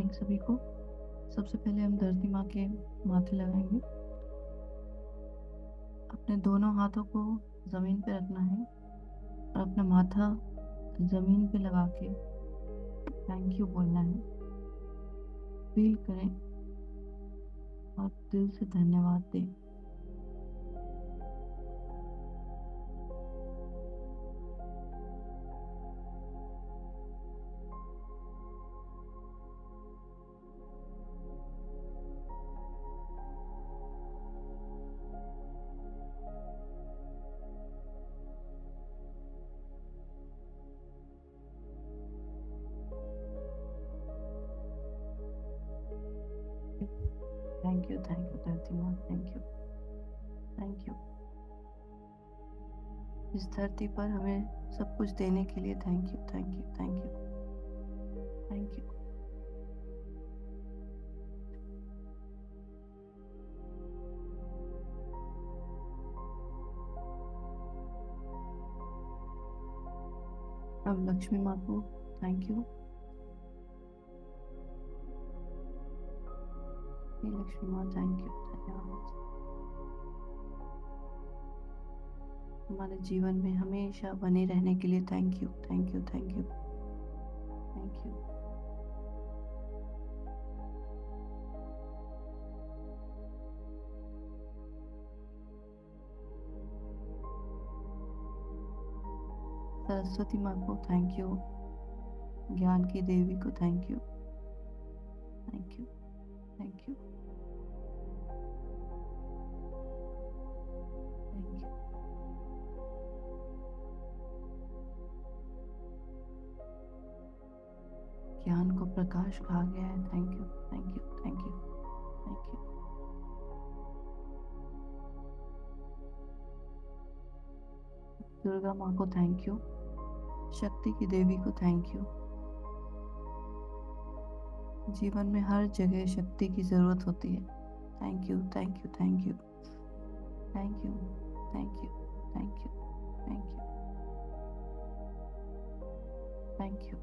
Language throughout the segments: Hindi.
मॉर्निंग सभी को। सबसे पहले हम धरती माँ के माथे लगाएंगे। अपने दोनों हाथों को जमीन पे रखना है और अपना माथा जमीन पे लगा के थैंक यू बोलना है। फील करें और दिल से धन्यवाद दें। थैंक यू धरती माँ, थैंक यू, थैंक यू। इस धरती पर हमें सब कुछ देने के लिए thank you, thank you, thank you, thank you. अब लक्ष्मी माँ को थैंक यू। लक्ष्मी माँ थैंक यू, धन्यवाद। हमारे जीवन में हमेशा बने रहने के लिए thank you, thank you, thank you, thank you. Saraswati माँ को थैंक यू। ज्ञान की देवी को thank you, thank you, thank you, thank you. ज्ञान को प्रकाश कहा गया है। Thank you, thank you, thank you, thank you. Durga माँ को थैंक यू। शक्ति की देवी को थैंक यू। जीवन में हर जगह शक्ति की जरूरत होती है। Thank you, thank you, thank you, thank you, thank you, thank you, thank you, thank you.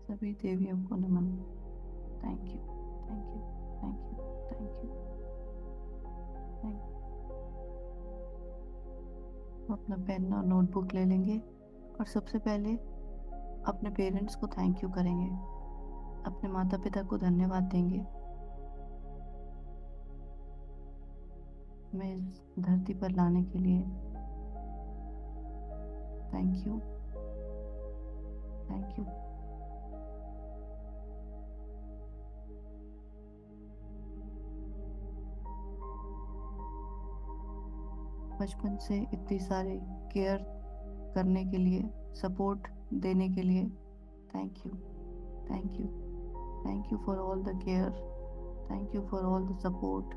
सभी देवियों को नमन। Thank you, thank you, thank you, thank you, thank you. अपना पेन और नोटबुक ले लेंगे और सबसे पहले अपने पेरेंट्स को थैंक यू करेंगे। अपने माता पिता को धन्यवाद देंगे। हमें इस धरती पर लाने के लिए थैंक यू, थैंक यू। बचपन से इतनी सारी केयर करने के लिए, सपोर्ट देने के लिए thank you, thank you, thank you for all the care, thank you for all the support,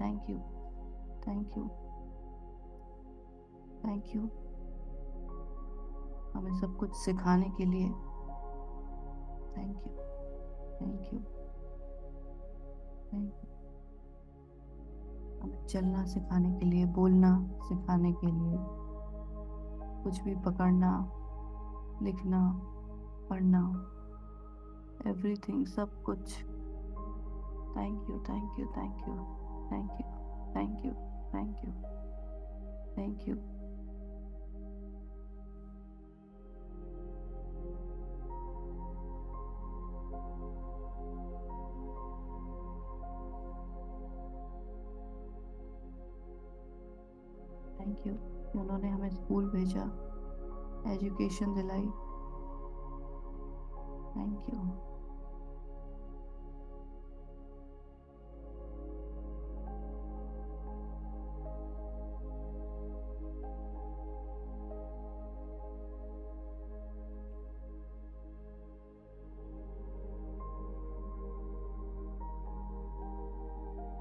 thank you, thank you, thank you. हमें सब कुछ सिखाने के लिए thank you, thank you, thank you. हमें चलना सिखाने के लिए, बोलना सिखाने के लिए, कुछ भी पकड़ना, लिखना, पढ़ना, एवरीथिंग, सब कुछ। Thank you, thank you, thank you, thank you, thank you, thank you, thank you. Thank you. उन्होंने हमें स्कूल भेजा, एजुकेशन दिलाई। Thank you.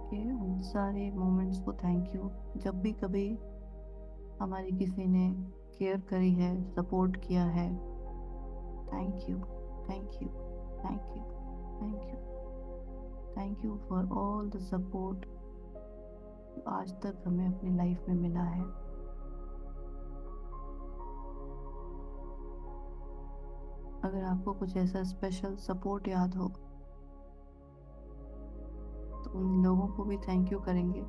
के उन सारे मोमेंट्स को थैंक यू। जब भी कभी हमारी किसी ने केयर करी है, सपोर्ट किया है, thank you, thank you, thank you, thank you, thank you for all the support आज तक हमें अपनी लाइफ में मिला है। अगर आपको कुछ ऐसा स्पेशल सपोर्ट याद हो तो उन लोगों को भी थैंक यू करेंगे,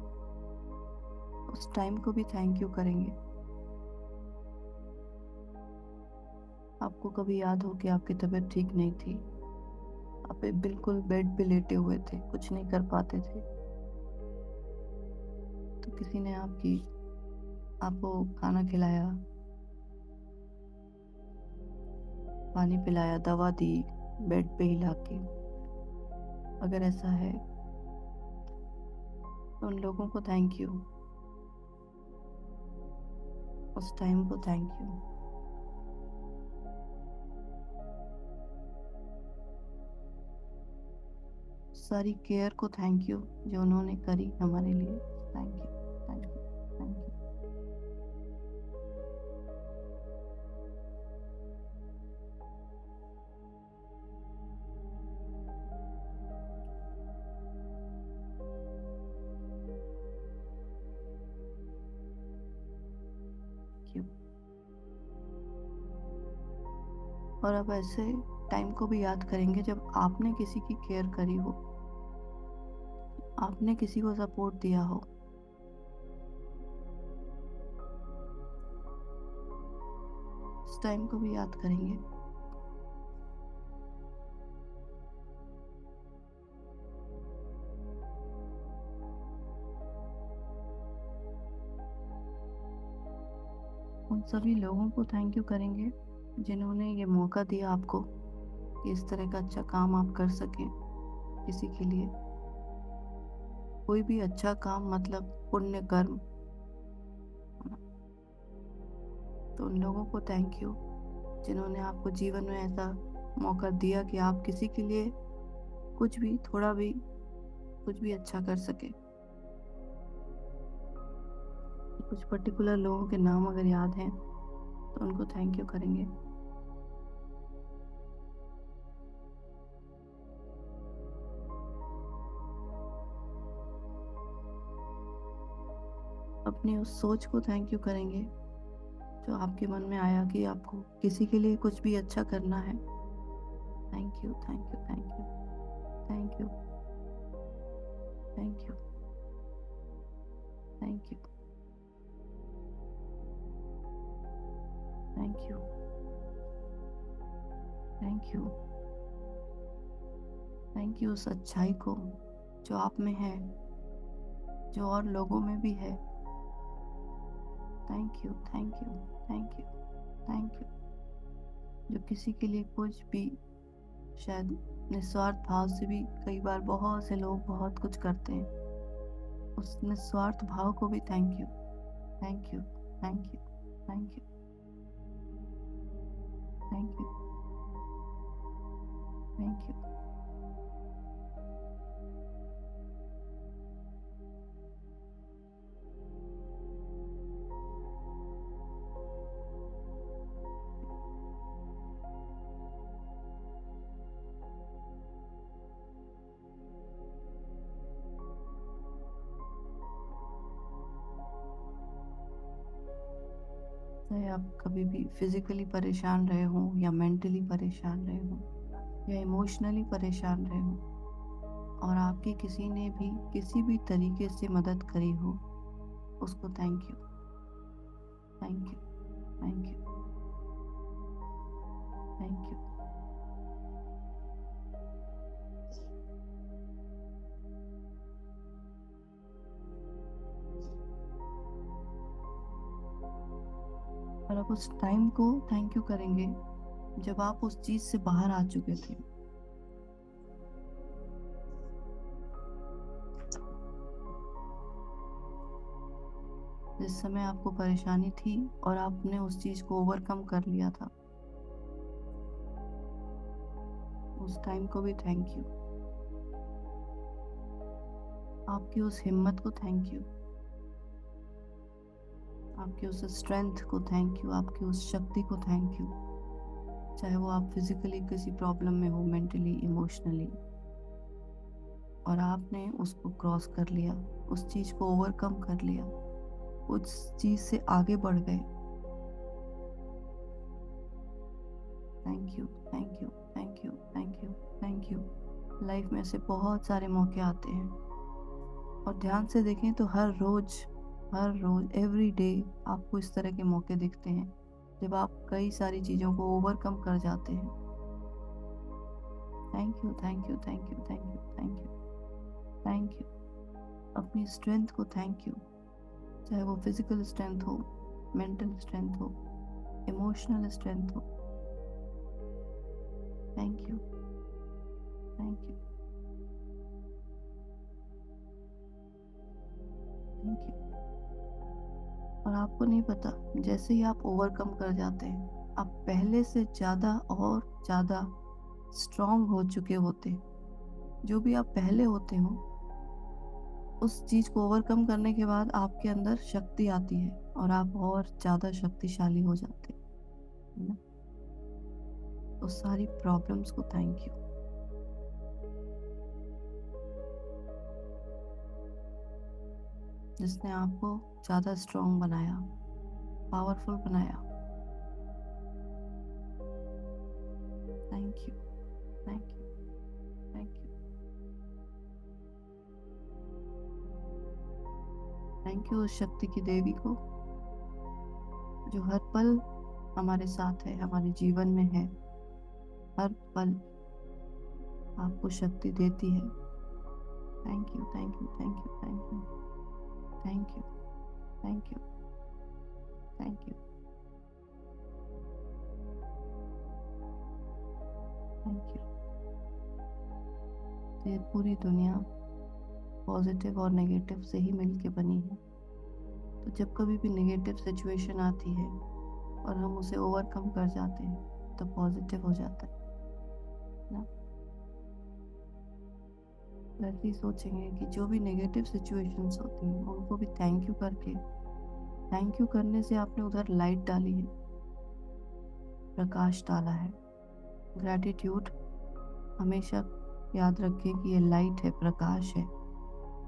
उस टाइम को भी थैंक यू करेंगे। आपको कभी याद हो कि आपकी तबीयत ठीक नहीं थी, आप बिल्कुल बेड पे लेटे हुए थे, कुछ नहीं कर पाते थे, तो किसी ने आपको खाना खिलाया, पानी पिलाया, दवा दी, बेड पे हिला के। अगर ऐसा है तो उन लोगों को थैंक यू, उस टाइम को थैंक यू, सारी केयर को थैंक यू जो उन्होंने करी हमारे लिए। Thank you, thank you, thank you. और अब ऐसे टाइम को भी याद करेंगे जब आपने किसी की केयर करी हो, आपने किसी को सपोर्ट दिया हो। इस टाइम को भी याद करेंगे। उन सभी लोगों को थैंक यू करेंगे जिन्होंने ये मौका दिया आपको कि इस तरह का अच्छा काम आप कर सकें किसी के लिए। कोई भी अच्छा काम मतलब पुण्य कर्म, तो उन लोगों को थैंक यू जिन्होंने आपको जीवन में ऐसा मौका दिया कि आप किसी के लिए कुछ भी, थोड़ा भी, कुछ भी अच्छा कर सके। कुछ पर्टिकुलर लोगों के नाम अगर याद हैं तो उनको थैंक यू करेंगे। अपनी उस सोच को थैंक यू करेंगे जो आपके मन में आया कि आपको किसी के लिए कुछ भी अच्छा करना है। Thank you, thank you, thank you, thank you, thank you, thank you, thank you, thank you, thank you उस अच्छाई को जो आप में है, जो और लोगों में भी है। Thank you, thank you, thank you, thank you जो किसी के लिए कुछ भी, शायद निस्वार्थ भाव से भी कई बार बहुत से लोग बहुत कुछ करते हैं, उस निस्वार्थ भाव को भी thank you, thank you, thank you, thank you, thank you, thank you. चाहे आप कभी भी फिजिकली परेशान रहे हो या मेंटली परेशान रहे हो या इमोशनली परेशान रहे हो, और आपकी किसी ने भी किसी भी तरीके से मदद करी हो, उसको thank you, thank you, thank you, thank you. और अब उस टाइम को थैंक यू करेंगे जब आप उस चीज से बाहर आ चुके थे, जिस समय आपको परेशानी थी और आपने उस चीज को ओवरकम कर लिया था। उस टाइम को भी थैंक यू, आपकी उस हिम्मत को थैंक यू, आपकी उस स्ट्रेंथ को थैंक यू, आपकी उस शक्ति को थैंक यू। चाहे वो आप फिजिकली किसी प्रॉब्लम में हो, मेंटली, इमोशनली, और आपने उसको क्रॉस कर लिया, उस चीज को ओवरकम कर लिया, उस चीज से आगे बढ़ गए। Thank you, thank you, thank you, thank you, thank you. Life में ऐसे बहुत सारे मौके आते हैं और ध्यान से देखें तो हर रोज एवरी डे आपको इस तरह के मौके दिखते हैं जब आप कई सारी चीज़ों को ओवरकम कर जाते हैं। Thank you, thank you, thank you, thank you, thank you, thank you. अपनी स्ट्रेंथ को थैंक यू, चाहे वो फिजिकल स्ट्रेंथ हो, मेंटल स्ट्रेंथ हो, इमोशनल स्ट्रेंथ हो। Thank you, thank you, thank you. और आपको नहीं पता, जैसे ही आप ओवरकम कर जाते हैं आप पहले से ज़्यादा और ज़्यादा स्ट्रांग हो चुके होते हैं। जो भी आप पहले होते हो उस चीज़ को ओवरकम करने के बाद आपके अंदर शक्ति आती है और आप और ज़्यादा शक्तिशाली हो जाते हैं, है ना? तो सारी प्रॉब्लम्स को थैंक यू, जिसने आपको ज़्यादा स्ट्रांग बनाया, पावरफुल बनाया। Thank you, thank you, thank you, thank you उस शक्ति की देवी को जो हर पल हमारे साथ है, हमारे जीवन में है, हर पल आपको शक्ति देती है। Thank you, thank you, thank you, thank you, thank you, thank you, thank you, thank you. ये पूरी दुनिया पॉजिटिव और नेगेटिव से ही मिलके बनी है। तो जब कभी भी नेगेटिव सिचुएशन आती है और हम उसे ओवरकम कर जाते हैं तो पॉजिटिव हो जाता है ना। वैसे ही सोचेंगे कि जो भी नेगेटिव सिचुएशंस होती हैं उनको भी थैंक यू करके, थैंक यू करने से आपने उधर लाइट डाली है, प्रकाश डाला है। ग्रैटिट्यूड हमेशा याद रखें कि ये लाइट है, प्रकाश है।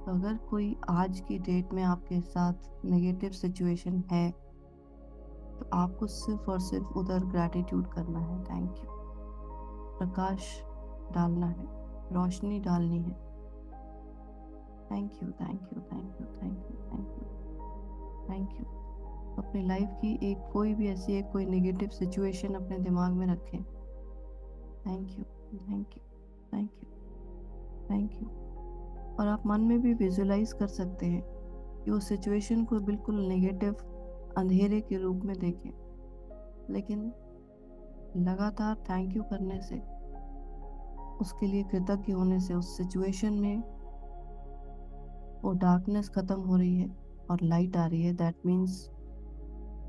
तो अगर कोई आज की डेट में आपके साथ नेगेटिव सिचुएशन है तो आपको सिर्फ और सिर्फ उधर ग्रैटिट्यूड करना है, थैंक यू, प्रकाश डालना है, रोशनी डालनी है। Thank you, thank you, thank you, thank you, thank you, thank you. अपनी लाइफ की एक कोई भी ऐसी एक कोई नेगेटिव सिचुएशन अपने दिमाग में रखें। Thank you, thank you, thank you, thank you. और आप मन में भी विजुलाइज कर सकते हैं कि उस सिचुएशन को बिल्कुल नेगेटिव अंधेरे के रूप में देखें, लेकिन लगातार थैंक यू करने से, उसके लिए कृतज्ञ होने से उस सिचुएशन में वो डार्कनेस खत्म हो रही है और लाइट आ रही है। दैट मीन्स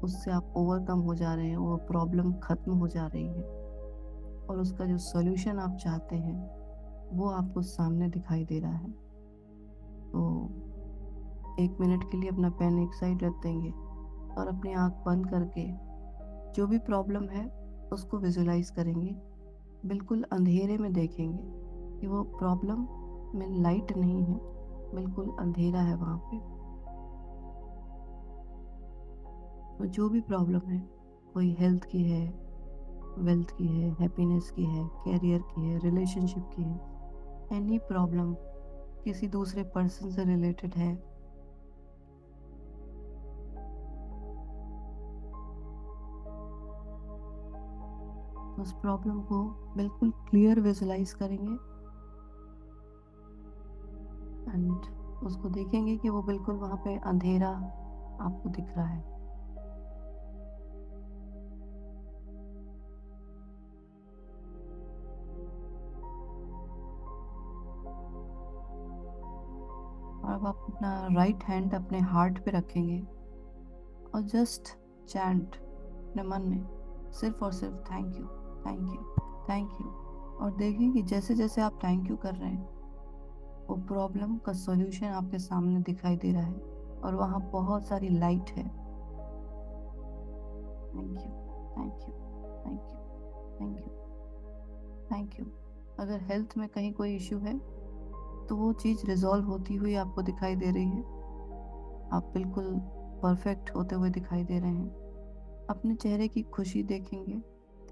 उससे आप ओवरकम हो जा रहे हैं, वो प्रॉब्लम खत्म हो जा रही है और उसका जो सॉल्यूशन आप चाहते हैं वो आपको सामने दिखाई दे रहा है। तो 1 मिनट के लिए अपना पेन एक साइड रख देंगे और अपनी आंख बंद करके जो भी प्रॉब्लम है उसको विजुलाइज करेंगे, बिल्कुल अंधेरे में देखेंगे कि वो प्रॉब्लम में लाइट नहीं है, बिल्कुल अंधेरा है वहाँ पे। तो जो भी प्रॉब्लम है, कोई हेल्थ की है, वेल्थ की है, हैप्पीनेस की है, कैरियर की है, रिलेशनशिप की है, एनी प्रॉब्लम किसी दूसरे पर्सन से रिलेटेड है, तो उस प्रॉब्लम को बिल्कुल क्लियर विजुलाइज करेंगे एंड उसको देखेंगे कि वो बिल्कुल वहाँ पे अंधेरा आपको दिख रहा है। और अब आप अपना राइट हैंड अपने हार्ट पे रखेंगे और जस्ट चैंट अपने मन में सिर्फ और सिर्फ thank you, thank you, thank you. और देखें कि जैसे जैसे आप थैंक यू कर रहे हैं वो प्रॉब्लम का सॉल्यूशन आपके सामने दिखाई दे रहा है और वहाँ बहुत सारी लाइट है। Thank you, thank you, thank you, thank you, thank you. अगर हेल्थ में कहीं कोई इश्यू है तो वो चीज़ रिजॉल्व होती हुई आपको दिखाई दे रही है, आप बिल्कुल परफेक्ट होते हुए दिखाई दे रहे हैं। अपने चेहरे की खुशी देखेंगे,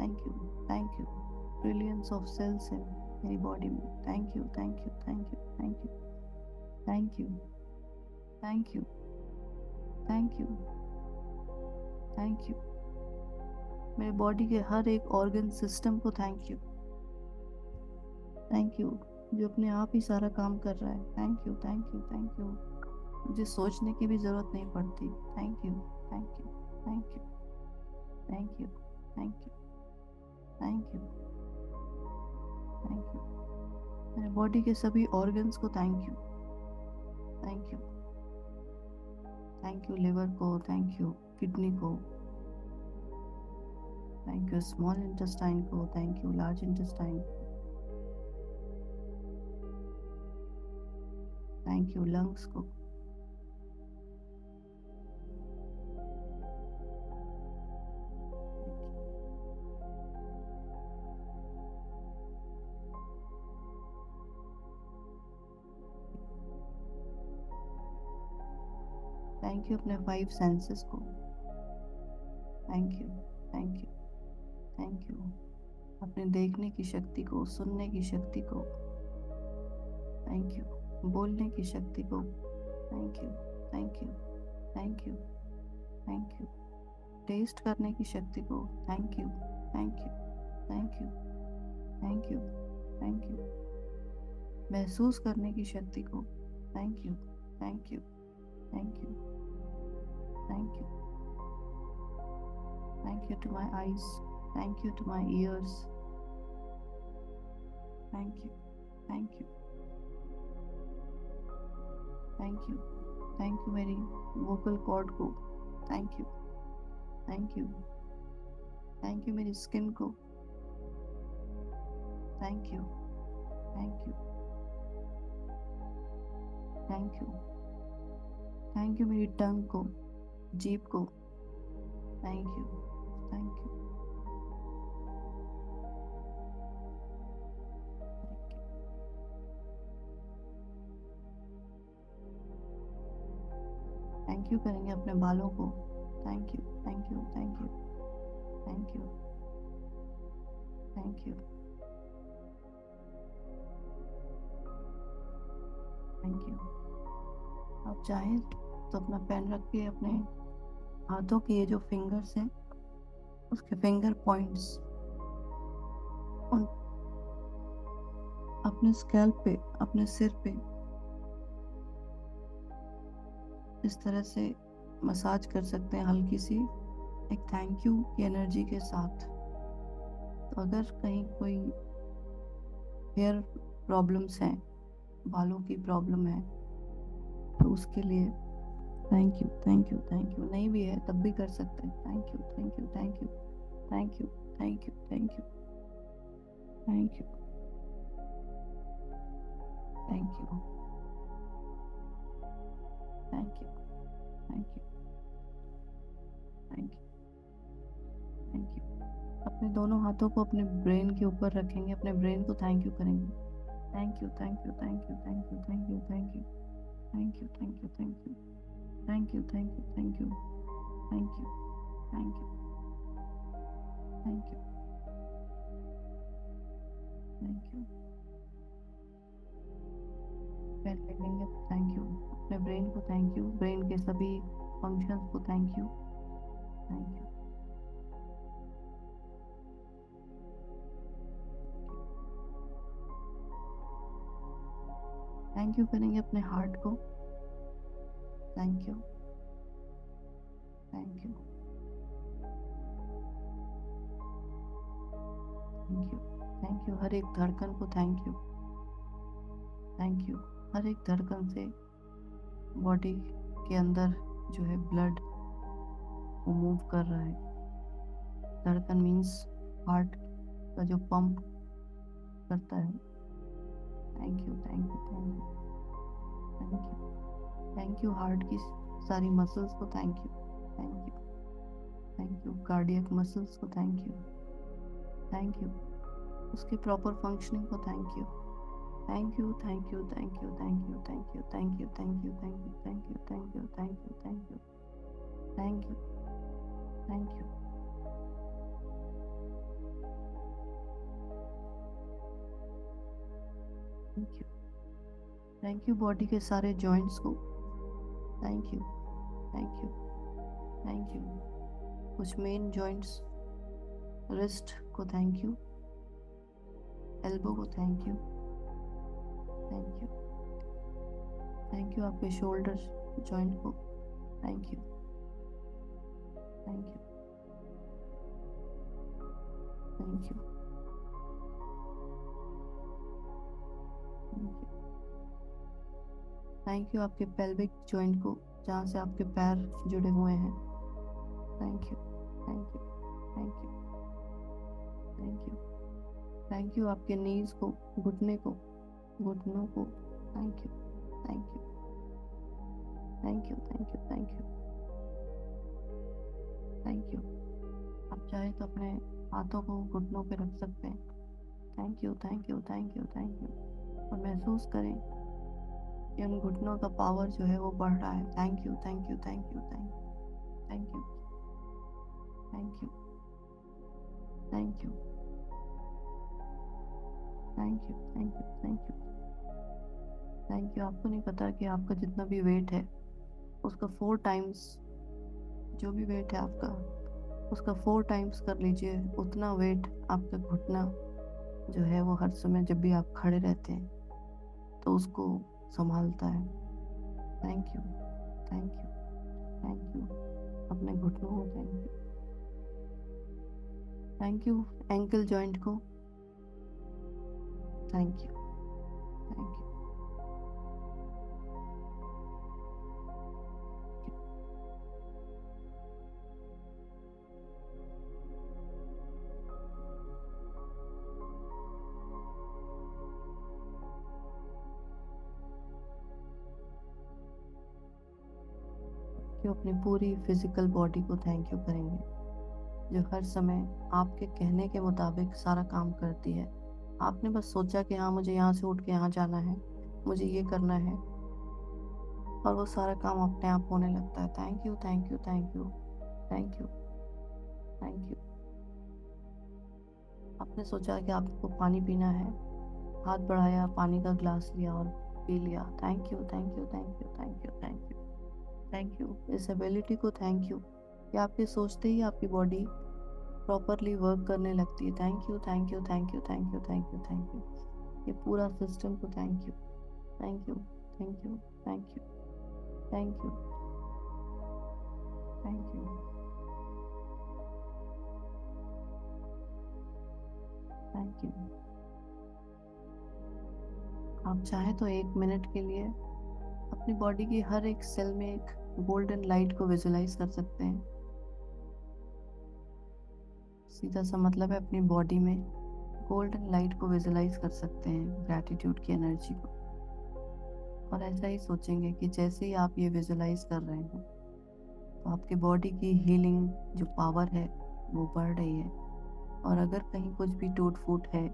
thank you, thank you. Trillions of cells है मेरी बॉडी में। Thank you, thank you, thank you, thank you, thank you, thank you, thank you, thank you. मेरे बॉडी के हर एक ऑर्गन सिस्टम को थैंक यू, थैंक यू, जो अपने आप ही सारा काम कर रहा है। Thank you, thank you, thank you. मुझे सोचने की भी ज़रूरत नहीं पड़ती। Thank you, thank you, thank you, thank you, thank you, thank you, thank you. मेरे बॉडी के सभी ऑर्गन्स को thank you, thank you, thank you liver को, थैंक यू किडनी को, थैंक यू स्मॉल इंटेस्टाइन को, थैंक यू लार्ज इंटेस्टाइन को, थैंक यू लंग्स को, थैंक यू अपने 5 सेंसेस को, thank you, thank you, thank you अपने देखने की शक्ति को, सुनने की शक्ति को, थैंक यू बोलने की शक्ति को, thank you, thank you, thank you, thank you test करने की शक्ति को, thank you, thank you, thank you, thank you, thank you महसूस करने की शक्ति को, thank you, thank you, thank you, thank you, thank you to my eyes, thank you to my ears, thank you, thank you, thank you, thank you मेरी वोकल कॉर्ड को, thank you, thank you, thank you मेरी स्किन को, thank you, thank you, thank you, thank you मेरी टंग को, जीभ को, thank you, thank you, thank you करेंगे अपने बालों को, thank you, thank you, thank you, thank you, thank you, thank you. आप चाहें तो अपना पेन रख के अपने हाथों के ये जो फिंगर्स हैं उसके फिंगर पॉइंट्स उन अपने स्कैल्प पे, अपने सिर पे इस तरह से मसाज कर सकते हैं हल्की सी, एक थैंक यू की एनर्जी के साथ। तो अगर कहीं कोई हेयर प्रॉब्लम्स हैं, बालों की प्रॉब्लम है, तो उसके लिए thank you, thank you, thank you. नहीं भी है तब भी कर सकते हैं। Thank you, thank you, thank you, thank you, thank you, thank you, thank you, thank you, thank you, thank you, thank you, thank you. अपने दोनों हाथों को अपने ब्रेन के ऊपर रखेंगे, अपने ब्रेन को थैंक यू करेंगे। Thank you, thank you, thank you, thank you, thank you, thank you, thank you, thank you, thank you, thank you, thank you, thank you, thank you, thank you, thank you, thank you. Pen लेंगे तो थैंक यू, अपने ब्रेन को थैंक यू, ब्रेन के सभी फंक्शंस को thank you, thank you, thank you करेंगे अपने हार्ट को, thank you, thank you, thank you, thank you हर एक धड़कन को, थैंक यू, थैंक यू हर एक धड़कन से बॉडी के अंदर जो है ब्लड वो मूव कर रहा है। धड़कन मीन्स हार्ट का जो पंप करता है। Thank you, thank you, thank you, thank you, thank you heart की सारी मसल्स को, thank you, thank you, thank you cardiac muscles को, थैंक यू, थैंक यू उसके प्रॉपर फंक्शनिंग को, thank you, thank you, thank you, thank you, thank you, thank you, thank you, thank you, thank you, thank you, thank you, thank you, thank you, thank you, thank you, thank you. Thank you body के सारे जॉइंट्स को। Thank you. Thank you. Thank you. कुछ मेन जॉइंट्स, रिस्ट को थैंक यू, एल्बो को thank you. Thank you. Thank you आपके शोल्डर जॉइंट को। Thank you. Thank you. Thank you. Thank you. Thank you आपके पेल्विक जॉइंट को, जहाँ से आपके पैर जुड़े हुए हैं। Thank you. Thank you. Thank you. Thank you. Thank you आपके नीज को, घुटने को, घुटनों को। Thank you. Thank you. Thank you. Thank you. Thank you. Thank you. आप चाहे तो अपने हाथों को घुटनों पे रख सकते हैं। Thank you. Thank you. Thank you. Thank you. और महसूस करें कि उन घुटनों का पावर जो है वो बढ़ रहा है। Thank you. Thank you. Thank you. Thank you. Thank you. Thank you. Thank you. Thank you. Thank you. Thank you. Thank you. आपको नहीं पता कि आपका जितना भी वेट है उसका 4 टाइम्स, जो भी वेट है आपका उसका 4 टाइम्स कर लीजिए। उतना वेट आपका घुटना जो है वो हर समय जब भी आप खड़े रहते हैं तो उसको संभालता है। Thank you. Thank you. Thank you. अपने घुटनों को thank you. Thank you ankle joint को। Thank you. Thank you. क्यों अपनी पूरी फिजिकल बॉडी को थैंक यू करेंगे, जो हर समय आपके कहने के मुताबिक सारा काम करती है। आपने बस सोचा कि हाँ मुझे यहाँ से उठ के यहाँ जाना है, मुझे ये करना है, और वो सारा काम अपने आप होने लगता है। Thank you. Thank you. Thank you. Thank you. Thank you. आपने सोचा कि आपको पानी पीना है, हाथ बढ़ाया, पानी का ग्लास लिया और पी लिया। Thank you. Thank you. Thank you. Thank you. Thank you. Thank you इस एबिलिटी को। थैंक यू कि आपके सोचते ही आपकी बॉडी प्रॉपरली वर्क करने लगती है। Thank you. Thank you. Thank you. Thank you. Thank you. Thank you. ये पूरा सिस्टम को thank you. Thank you. Thank you. Thank you. Thank you. Thank you. Thank you. आप चाहे तो 1 मिनट के लिए अपनी बॉडी की हर एक सेल में एक गोल्डन लाइट को विजुलाइज कर सकते हैं। सीधा सा मतलब है अपनी बॉडी में गोल्डन लाइट को विजुलाइज कर सकते हैं, ग्रैटिट्यूड की एनर्जी को। और ऐसा ही सोचेंगे कि जैसे ही आप ये विजुलाइज कर रहे हैं तो आपकी बॉडी की हीलिंग जो पावर है वो बढ़ रही है। और अगर कहीं कुछ भी टूट फूट है,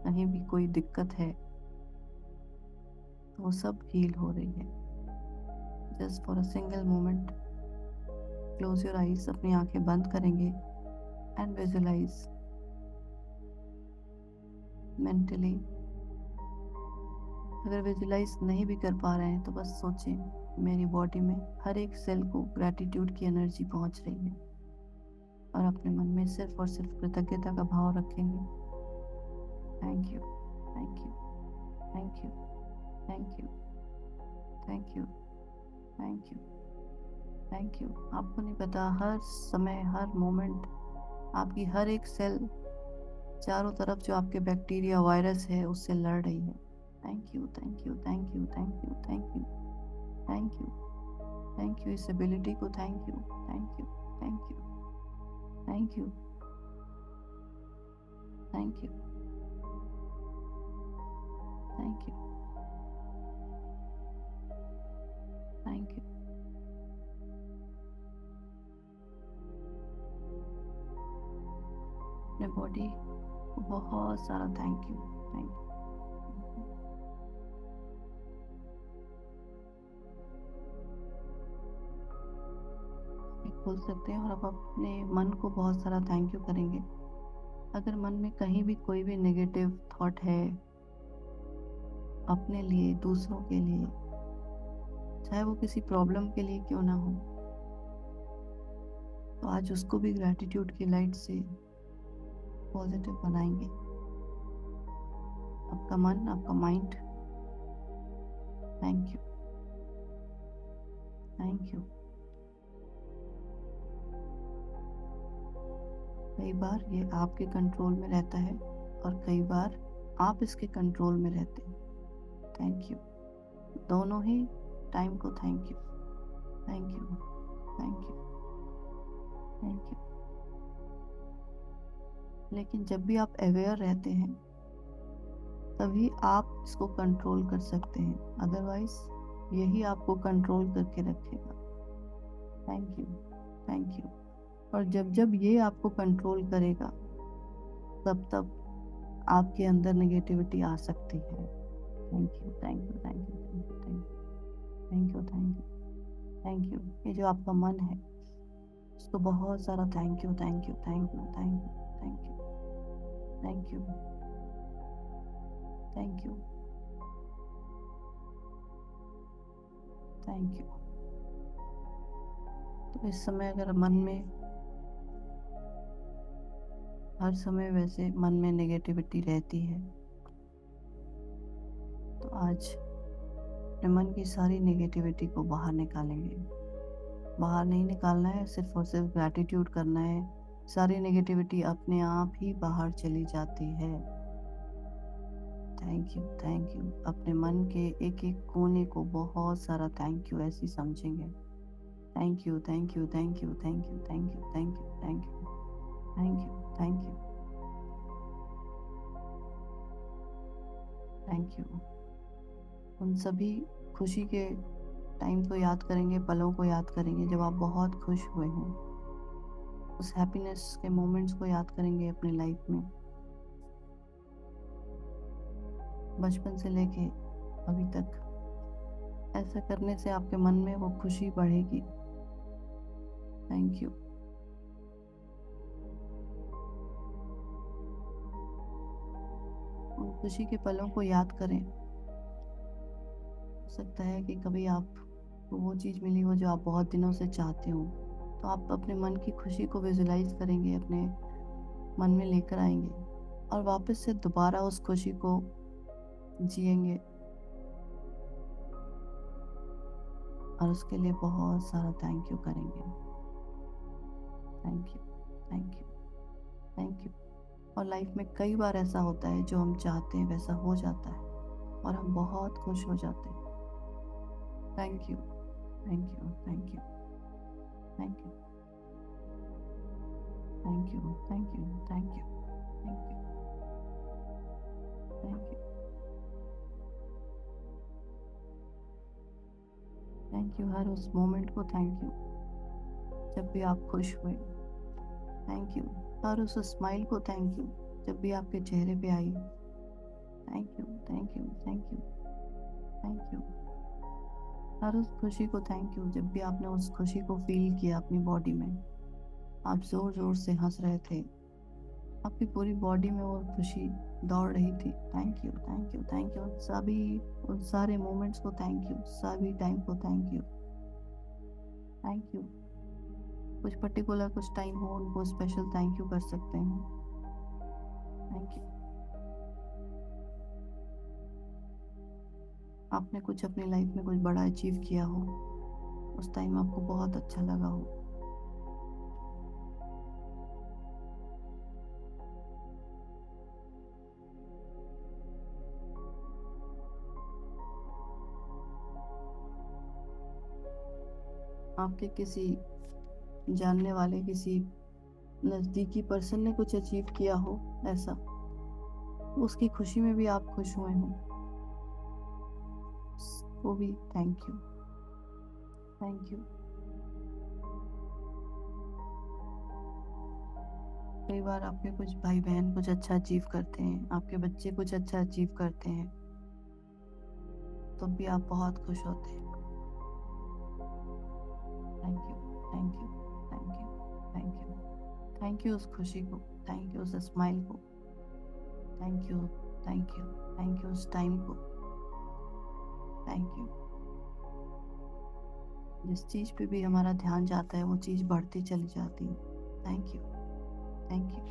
कहीं भी कोई दिक्कत है, तो वो सब हील हो रही है। Just for a single moment close your eyes, अपनी आंखें बंद करेंगे एंड विजुलाइज मेंटली। अगर विजुलाइज नहीं भी कर पा रहे हैं तो बस सोचें मेरी बॉडी में हर एक सेल को ग्रैटिट्यूड की एनर्जी पहुंच रही है, और अपने मन में सिर्फ और सिर्फ कृतज्ञता का भाव रखेंगे। Thank you. Thank you. Thank you. Thank you. Thank you. Thank you. Thank you. आपको नहीं पता हर समय हर मोमेंट आपकी हर एक सेल चारों तरफ जो आपके बैक्टीरिया वायरस है उससे लड़ रही है। Thank you. Thank you. Thank you. Thank you. Thank you. Thank you. Thank you इस एबिलिटी को। Thank you. Thank you. Thank you. Thank you. Thank you. Thank you. Thank you. अपने बॉडी को बहुत सारा थैंक यू। Thank you. बोल सकते हैं, और अब अपने मन को बहुत सारा थैंक यू करेंगे। अगर मन में कहीं भी कोई भी नेगेटिव थॉट है, अपने लिए, दूसरों के लिए, चाहे वो किसी प्रॉब्लम के लिए क्यों ना हो, तो आज उसको भी ग्रैटिट्यूड की लाइट से पॉजिटिव बनाएंगे। आपका मन, आपका mind, thank you, thank you. कई बार ये आपके कंट्रोल में रहता है और कई बार आप इसके कंट्रोल में रहते हैं। थैंक यू, दोनों ही टाइम को thank you, thank you, thank you, thank you. लेकिन जब भी आप अवेयर रहते हैं तभी आप इसको कंट्रोल कर सकते हैं, अदरवाइज यही आपको कंट्रोल करके रखेगा। Thank you, thank you. और जब जब ये आपको कंट्रोल करेगा तब तब आपके अंदर नेगेटिविटी आ सकती है। Thank you, thank you, thank you, thank you, thank you, thank you, thank you. ये जो आपका मन है उसको बहुत सारा thank you, thank you, thank you, thank you, thank you, thank you, thank you, thank you. तो इस समय अगर मन में हर समय वैसे मन में नेगेटिविटी रहती है तो आज अपने मन की सारी नेगेटिविटी को बाहर निकालेंगे। बाहर नहीं निकालना है, सिर्फ और सिर्फ ग्रैटिट्यूड करना है। सारी नेगेटिविटी अपने आप ही बाहर चली जाती है। Thank you, thank you. अपने मन के एक एक कोने को बहुत सारा थैंक यू ऐसी समझेंगे। Thank you, thank you, thank you, thank you, thank you, thank you, thank you, thank you, thank you, thank you. उन सभी खुशी के टाइम को याद करेंगे, पलों को याद करेंगे जब आप बहुत खुश हुए हैं। उस हैप्पीनेस के मोमेंट्स को याद करेंगे अपनी लाइफ में, बचपन से लेके अभी तक। ऐसा करने से आपके मन में वो खुशी बढ़ेगी। Thank you. उन खुशी के पलों को याद करें। हो सकता है कि कभी आप वो चीज़ मिली हो जो आप बहुत दिनों से चाहते हो, तो आप अपने मन की खुशी को विजुलाइज करेंगे, अपने मन में लेकर आएंगे और वापस से दोबारा उस खुशी को जिएंगे। और उसके लिए बहुत सारा थैंक यू करेंगे। Thank you, thank you, thank you. और लाइफ में कई बार ऐसा होता है जो हम चाहते हैं वैसा हो जाता है और हम बहुत खुश हो जाते हैं। Thank you, thank you, thank you, thank you, thank you, thank you, thank you, thank you, thank you, thank you. हर उस मोमेंट को थैंक यू जब भी आप खुश हुए। Thank you. हर उस स्माइल को थैंक यू जब भी आपके चेहरे पे आई। Thank you, thank you, thank you, thank you. हर उस खुशी को थैंक यू जब भी आपने उस खुशी को फील किया अपनी बॉडी में। आप जोर जोर से हंस रहे थे, आपकी पूरी बॉडी में वो खुशी दौड़ रही थी। Thank you, thank you, thank you. सभी उन सारे मोमेंट्स को थैंक यू, सभी टाइम को थैंक यू, थैंक यू। कुछ पर्टिकुलर कुछ टाइम हो उनको स्पेशल थैंक यू कर सकते हैं। Thank you. आपने कुछ अपनी लाइफ में कुछ बड़ा अचीव किया हो, उस टाइम आपको बहुत अच्छा लगा हो। आपके किसी जानने वाले, किसी नज़दीकी पर्सन ने कुछ अचीव किया हो ऐसा, उसकी खुशी में भी आप खुश हुए हो, वो भी थैंक यू, थैंक यू। कई बार आपके कुछ भाई बहन कुछ अच्छा अचीव करते हैं, आपके बच्चे कुछ अच्छा अचीव करते हैं, तब भी आप बहुत खुश होते हैं। Thank you, thank you, thank you, thank you, thank you. उस खुशी को थैंक यू, उस स्माइल को thank you, thank you, thank you. उस टाइम को थैंक यू। जिस चीज़ पे भी हमारा ध्यान जाता है वो चीज़ बढ़ती चली जाती है। Thank you, thank you,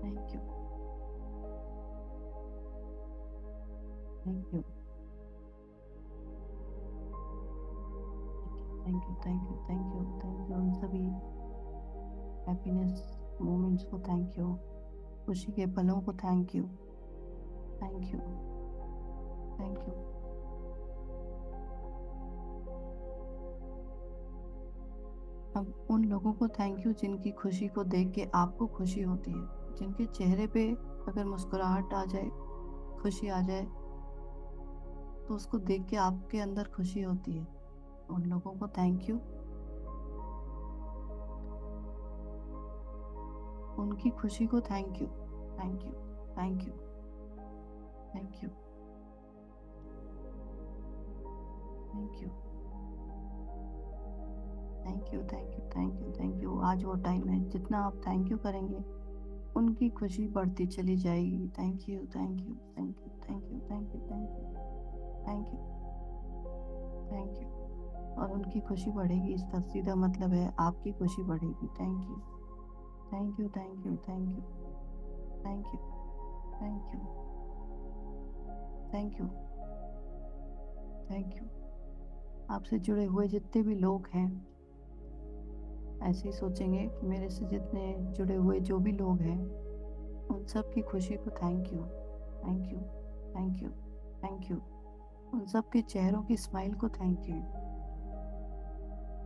thank you, thank you, thank you, thank you, thank you, thank you. उन सभी हैप्पीनेस मोमेंट्स को थैंक यू, खुशी के पलों को thank you, thank you, thank you. अब उन लोगों को थैंक यू जिनकी खुशी को देख के आपको खुशी होती है, जिनके चेहरे पे अगर मुस्कुराहट आ जाए, खुशी आ जाए, तो उसको देख के आपके अंदर खुशी होती है। उन लोगों को थैंक यू, उनकी खुशी को thank you, thank you, thank you, thank you, thank you, thank you, thank you, thank you, thank you. आज वो टाइम है जितना आप थैंक यू करेंगे उनकी खुशी बढ़ती चली जाएगी। Thank you, thank you, thank you, thank you, thank you, thank you, thank you, thank you. और उनकी खुशी बढ़ेगी, इसका सीधा मतलब है आपकी खुशी बढ़ेगी। Thank you, thank you, thank you, thank you, thank you, thank you, thank you, thank you. आपसे जुड़े हुए जितने भी लोग हैं ऐसे ही सोचेंगे कि मेरे से जितने जुड़े हुए जो भी लोग हैं उन सब की खुशी को thank you, thank you, thank you, thank you. उन सब के चेहरों की स्माइल को thank you,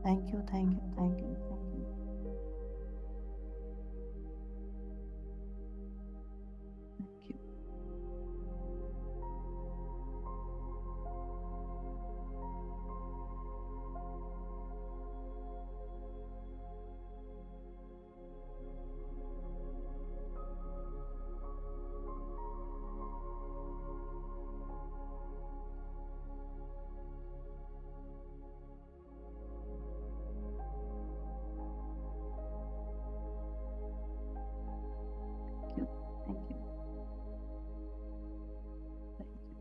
thank you, thank you, thank you, thank you, thank you. Thank you, thank you, thank you.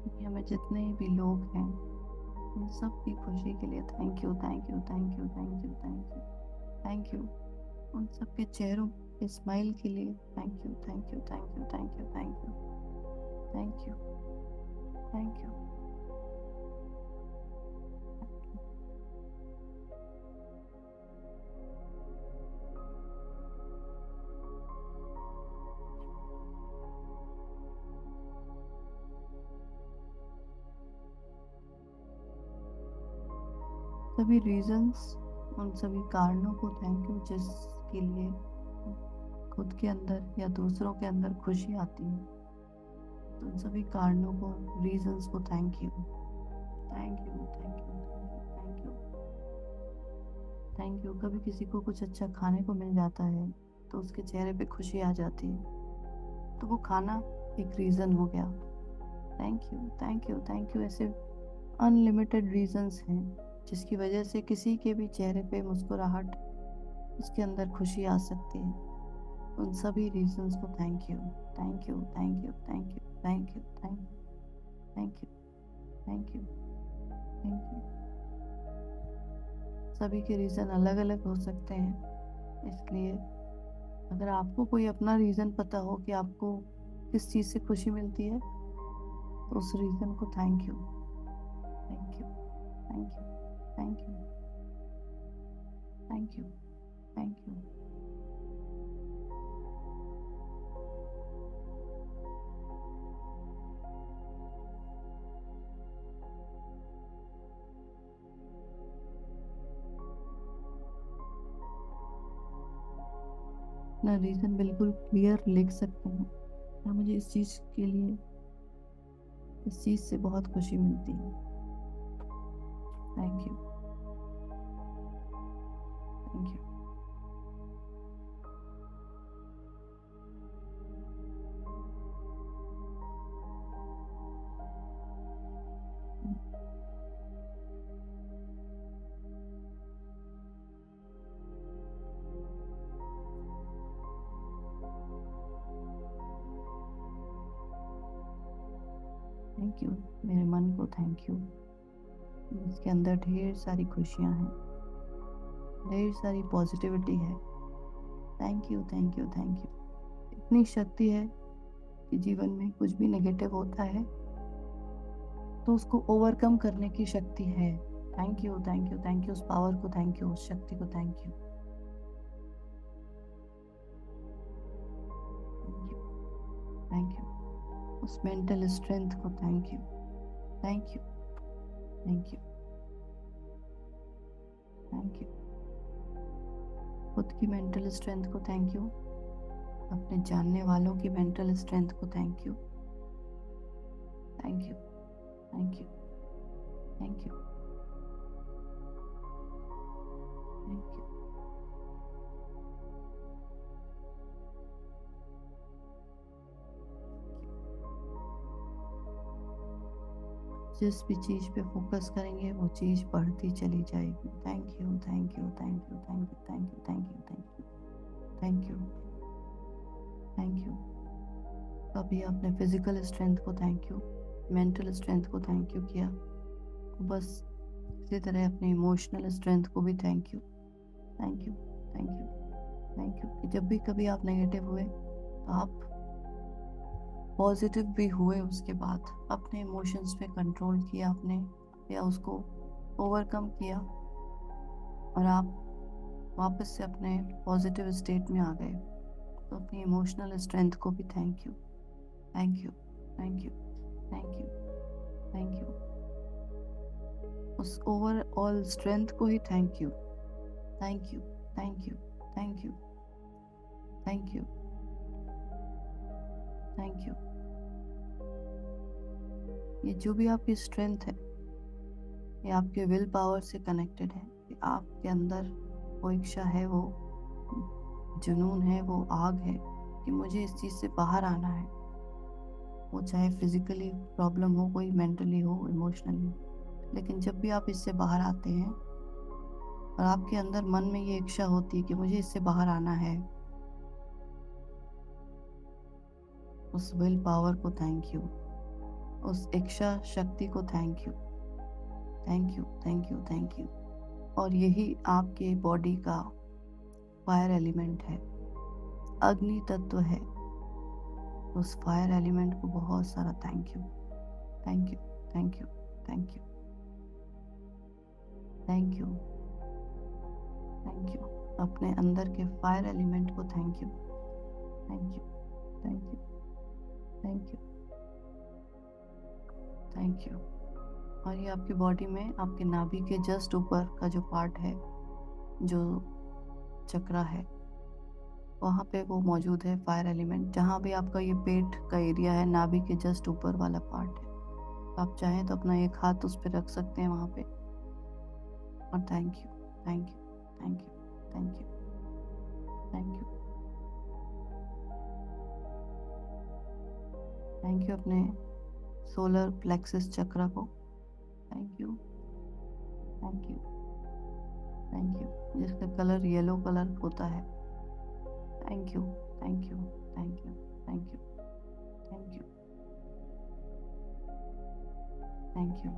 दुनिया में जितने भी लोग हैं उन सब की खुशी के लिए thank you, thank you, thank you, thank you, thank you, thank you. उन सब के चेहरों के स्माइल के लिए thank you, thank you, thank you, thank you, thank you, thank you, thank you. सभी रीजंस, उन सभी कारणों को थैंक यू जिसके लिए खुद के अंदर या दूसरों के अंदर खुशी आती है। तो उन सभी कारणों को, रीजंस को thank you, thank you, thank you, thank you, thank you. कभी किसी को कुछ अच्छा खाने को मिल जाता है तो उसके चेहरे पे खुशी आ जाती है, तो वो खाना एक रीज़न हो गया। Thank you, thank you, thank you. ऐसे अनलिमिटेड रीजंस हैं जिसकी वजह से किसी के भी चेहरे पे मुस्कुराहट, उसके अंदर खुशी आ सकती है। उन सभी रीजंस को thank you, thank you, thank you, thank you, thank you, thank you, thank you, thank you, thank you. सभी के रीज़न अलग अलग हो सकते हैं, इसलिए अगर आपको कोई अपना रीज़न पता हो कि आपको किस चीज़ से खुशी मिलती है तो उस रीज़न को thank you, thank you, thank you, thank you, thank you, thank you. अपना रीज़न बिल्कुल क्लियर लिख सकते हैं, या मुझे इस चीज़ के लिए, इस चीज़ से बहुत खुशी मिलती है। Thank you, thank you. Thank you मेरे मन को, थैंक यू इसके अंदर ढेर सारी खुशियाँ हैं, ढेर सारी पॉजिटिविटी है। Thank you thank you thank you. इतनी शक्ति है कि जीवन में कुछ भी नेगेटिव होता है तो उसको ओवरकम करने की शक्ति है। Thank you thank you thank you उस पावर को, थैंक यू उस शक्ति को, थैंक यू थैंक यू उस मेंटल स्ट्रेंथ को, thank you thank you thank you thank you. खुद की मेंटल स्ट्रेंथ को थैंक यू, अपने जानने वालों की मेंटल स्ट्रेंथ को thank you thank you thank you thank you thank you. जिस भी चीज़ पे फोकस करेंगे वो चीज़ बढ़ती चली जाएगी। Thank you thank you thank you thank you thank you thank you thank you thank you thank you. अभी आपने फिजिकल स्ट्रेंथ को थैंक यू, मेंटल स्ट्रेंथ को थैंक यू किया, बस इसी तरह अपने इमोशनल स्ट्रेंथ को भी thank you thank you thank you thank you. कि जब भी कभी आप नेगेटिव हुए तो आप पॉजिटिव भी हुए, उसके बाद अपने इमोशंस पे कंट्रोल किया आपने, या उसको ओवरकम किया और आप वापस से अपने पॉजिटिव स्टेट में आ गए। तो अपनी इमोशनल स्ट्रेंथ को भी thank you thank you thank you thank you thank you. उस ओवरऑल स्ट्रेंथ को ही thank you thank you thank you thank you thank you thank you. ये जो भी आपकी स्ट्रेंथ है ये आपके विल पावर से कनेक्टेड है। कि आपके अंदर वो इच्छा है, वो जुनून है, वो आग है कि मुझे इस चीज़ से बाहर आना है। वो चाहे फिजिकली प्रॉब्लम हो, कोई मेंटली हो, इमोशनली हो, लेकिन जब भी आप इससे बाहर आते हैं और आपके अंदर मन में ये इच्छा होती है कि मुझे इससे बाहर आना है, उस विल पावर को थैंक यू, उस इच्छा शक्ति को thank you thank you thank you thank you. और यही आपके बॉडी का फायर एलिमेंट है, अग्नि तत्व है। उस फायर एलिमेंट को बहुत सारा thank you thank you thank you thank you thank you thank you. अपने अंदर के फायर एलिमेंट को thank you thank you thank you thank you thank you. और ये आपकी बॉडी में आपके नाभि के जस्ट ऊपर का जो पार्ट है, जो चक्रा है, वहाँ पे वो मौजूद है फायर एलिमेंट। जहाँ भी आपका ये पेट का एरिया है, नाभि के जस्ट ऊपर वाला पार्ट है, आप चाहें तो अपना एक हाथ उस पर रख सकते हैं वहाँ पे। और thank you thank you thank you thank you thank you thank you अपने सोलर प्लेक्सस चक्र को thank you thank you thank you, जिसका कलर येलो कलर होता है। Thank you thank you thank you thank you thank you thank you.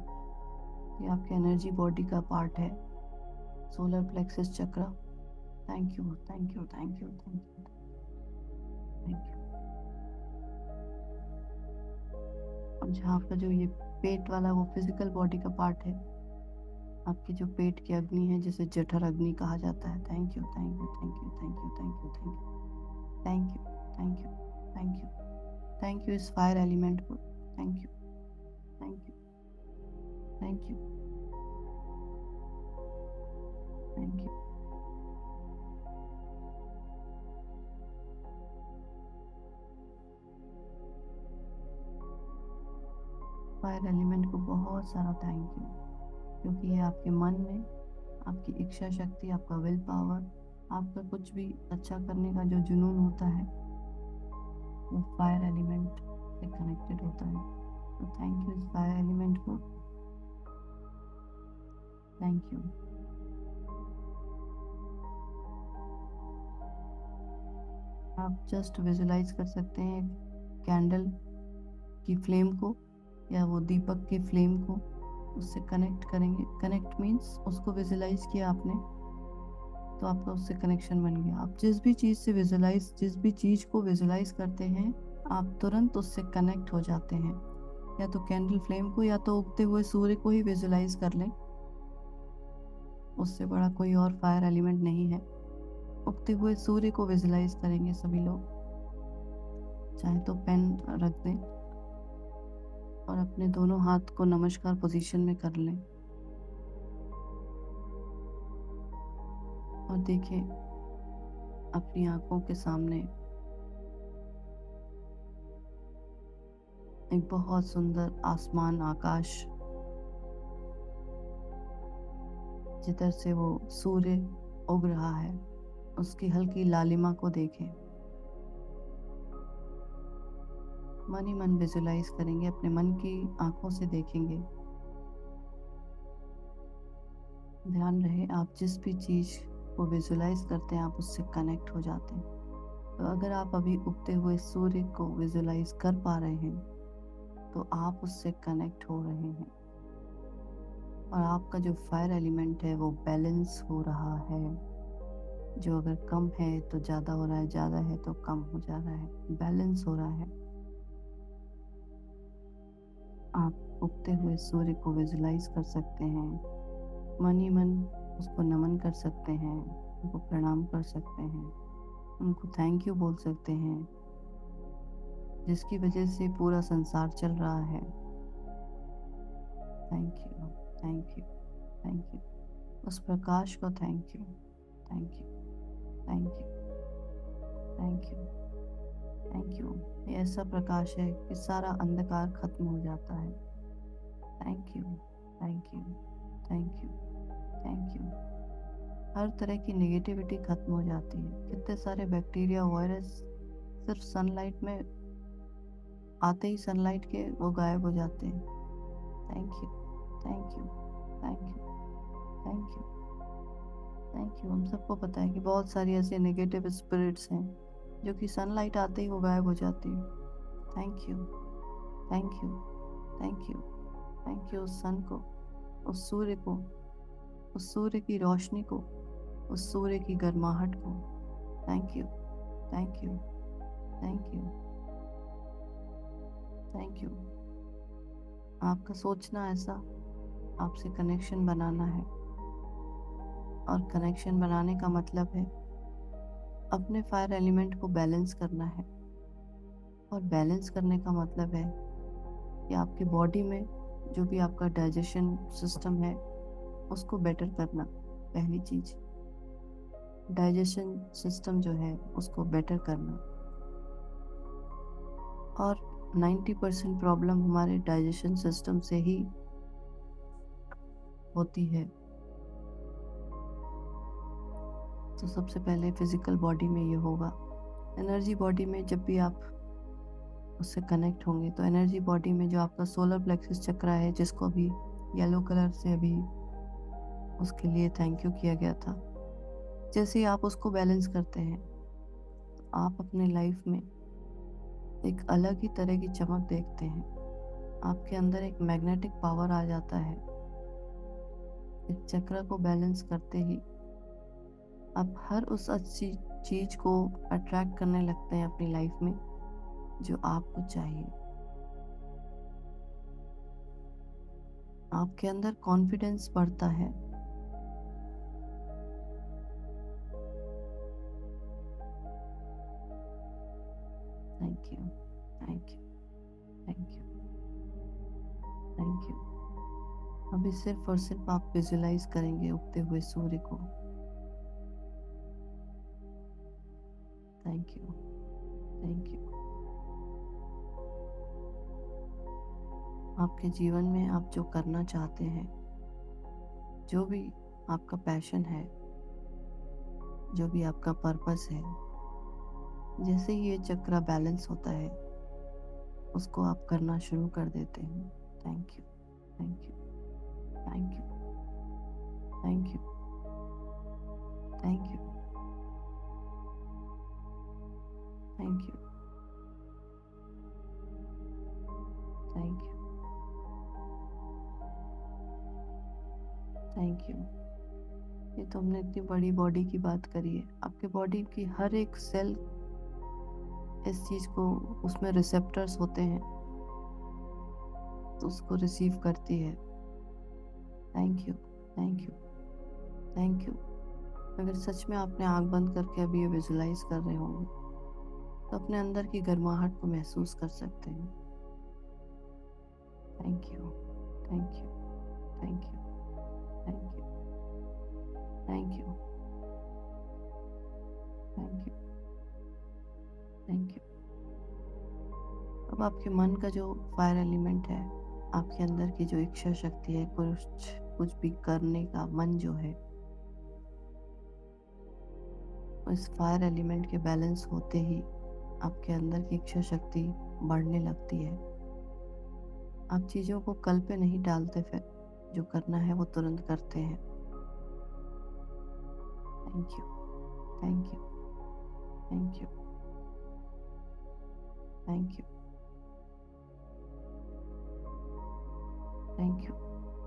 ये आपके एनर्जी बॉडी का पार्ट है, सोलर प्लेक्सस चक्र। Thank you thank you thank you thank you thank you. और जहाँ आपका जो ये पेट वाला वो फिजिकल बॉडी का पार्ट है, आपकी जो पेट की अग्नि है जिसे जठर अग्नि कहा जाता है। Thank you thank you thank you thank you thank you thank you thank you thank you thank you इस फायर एलिमेंट को। Thank you thank you thank you thank you. Fire element को बहुत सारा थैंक यू, क्योंकि ये आपके मन में आपकी इच्छा शक्ति, आपका विल पावर, आपका कुछ भी अच्छा करने का जो जुनून होता है वो फायर एलिमेंट से कनेक्टेड होता है। तो थैंक यू इस फायर एलिमेंट को। Thank you. आप जस्ट विजुलाइज कर सकते हैं कैंडल की फ्लेम को, या वो दीपक के फ्लेम को उससे कनेक्ट करेंगे। कनेक्ट मीन्स उसको विजुलाइज किया आपने तो आपका उससे कनेक्शन बन गया। आप जिस भी चीज़ को विजुलाइज करते हैं आप तुरंत उससे कनेक्ट हो जाते हैं। या तो कैंडल फ्लेम को या तो उगते हुए सूर्य को ही विजुलाइज कर लें, उससे बड़ा कोई और फायर एलिमेंट नहीं है। उगते हुए सूर्य को विजुलाइज करेंगे सभी लोग। चाहे तो पेन रख दें और अपने दोनों हाथ को नमस्कार पोजीशन में कर लें और देखें अपनी आंखों के सामने एक बहुत सुंदर आसमान, आकाश, जिधर से वो सूर्य उग रहा है उसकी हल्की लालिमा को देखें। मन ही मन विजुलाइज करेंगे, अपने मन की आंखों से देखेंगे। ध्यान रहे आप जिस भी चीज को विजुलाइज करते हैं आप उससे कनेक्ट हो जाते हैं। तो अगर आप अभी उगते हुए सूर्य को विजुलाइज कर पा रहे हैं तो आप उससे कनेक्ट हो रहे हैं और आपका जो फायर एलिमेंट है वो बैलेंस हो रहा है। जो अगर कम है तो ज़्यादा हो रहा है, ज़्यादा है तो कम हो जा रहा है, बैलेंस हो रहा है। आप उगते हुए सूर्य को विजुलाइज कर सकते हैं, मन ही मन उसको नमन कर सकते हैं, उनको प्रणाम कर सकते हैं, उनको थैंक यू बोल सकते हैं, जिसकी वजह से पूरा संसार चल रहा है। Thank you, thank you, thank you. उस प्रकाश को thank you, thank you, thank you, thank you, thank you. ये ऐसा प्रकाश है कि सारा अंधकार खत्म हो जाता है। Thank you, thank you, thank you, thank you. हर तरह की नेगेटिविटी खत्म हो जाती है। कितने सारे बैक्टीरिया, वायरस सिर्फ सनलाइट में आते ही सनलाइट के वो गायब हो जाते हैं। Thank you, thank you, thank you, thank you, thank you. हम सबको पता है कि बहुत सारी ऐसे नेगेटिव स्पिरिट्स हैं जो कि सनलाइट आते ही वो गायब हो जाती है। Thank you, thank you, thank you, thank you. उस सन को, उस सूर्य को, उस सूर्य की रोशनी को, उस सूर्य की गर्माहट को thank you, thank you, thank you, thank you. आपका सोचना ऐसा, आपसे कनेक्शन बनाना है और कनेक्शन बनाने का मतलब है अपने फायर एलिमेंट को बैलेंस करना है। और बैलेंस करने का मतलब है कि आपकी बॉडी में जो भी आपका डाइजेशन सिस्टम है उसको बेटर करना। पहली चीज डाइजेशन सिस्टम जो है उसको बेटर करना। और 90% प्रॉब्लम हमारे डाइजेशन सिस्टम से ही होती है। तो सबसे पहले फिजिकल बॉडी में ये होगा। एनर्जी बॉडी में जब भी आप उससे कनेक्ट होंगे तो एनर्जी बॉडी में जो आपका सोलर प्लेक्सस चक्रा है, जिसको अभी येलो कलर से अभी उसके लिए थैंक यू किया गया था, जैसे ही आप उसको बैलेंस करते हैं तो आप अपने लाइफ में एक अलग ही तरह की चमक देखते हैं। आपके अंदर एक मैग्नेटिक पावर आ जाता है। इस चक्र को बैलेंस करते ही आप हर उस अच्छी चीज को अट्रैक्ट करने लगते हैं अपनी लाइफ में जो आपको चाहिए। आपके अंदर कॉन्फिडेंस बढ़ता है। Thank you, thank you, thank you, thank you. अभी सिर्फ और सिर्फ आप विजुलाइज करेंगे उगते हुए सूर्य को। Thank you, thank you. आपके जीवन में आप जो करना चाहते हैं, जो भी आपका पैशन है, जो भी आपका पर्पस है, जैसे ही ये चक्र बैलेंस होता है उसको आप करना शुरू कर देते हैं। Thank you, thank you, thank you, thank you, thank you, thank you, thank you, thank you. ये तो हमने इतनी बड़ी बॉडी की बात करी है, आपके बॉडी की हर एक सेल इस चीज़ को, उसमें रिसेप्टर्स होते हैं तो उसको रिसीव करती है। Thank you, thank you, thank you. अगर सच में आपने आंख बंद करके अभी ये विजुलाइज कर रहे होंगे तो अपने अंदर की गर्माहट को महसूस कर सकते हैं। Thank you, thank you, thank you, thank you, thank you, thank you, thank you. अब आपके मन का जो फायर एलिमेंट है, आपके अंदर की जो इच्छा शक्ति है, कुछ भी करने का मन जो है, इस फायर एलिमेंट के बैलेंस होते ही आपके अंदर की इच्छा शक्ति बढ़ने लगती है। आप चीज़ों को कल पे नहीं डालते, फिर जो करना है वो तुरंत करते हैं। Thank you, thank you, thank you, thank you, thank you,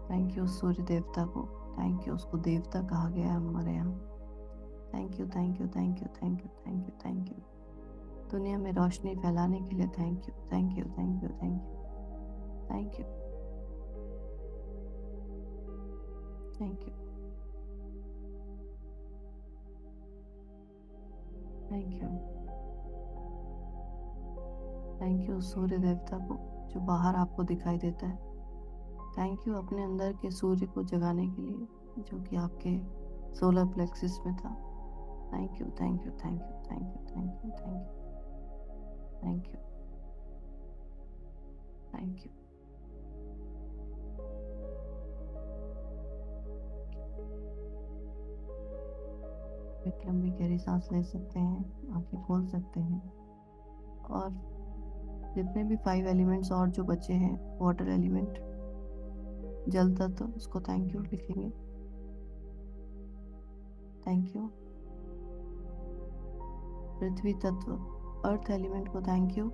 thank you Surya देवता को। थैंक यू, उसको देवता कहा गया है हमारे यहाँ। Thank you, thank you, thank you, thank you, thank you, thank you. दुनिया में रोशनी फैलाने के लिए thank you, thank you, thank you, thank you, thank you, thank you, thank you, thank you Surya देवता को जो बाहर आपको दिखाई देता है। थैंक यू अपने अंदर के सूर्य को जगाने के लिए जो कि आपके सोलर प्लेक्सिस में था। Thank you, thank you, thank you, thank you, thank you, thank you, thank you, thank you. एक लंबी गहरी सांस ले सकते हैं, आंखें खोल सकते हैं, और जितने भी 5 एलिमेंट्स और जो बचे हैं, वाटर एलिमेंट, जल तत्व, उसको थैंक यू लिखेंगे। Thank you. पृथ्वी तत्व, अर्थ एलिमेंट को थैंक यू,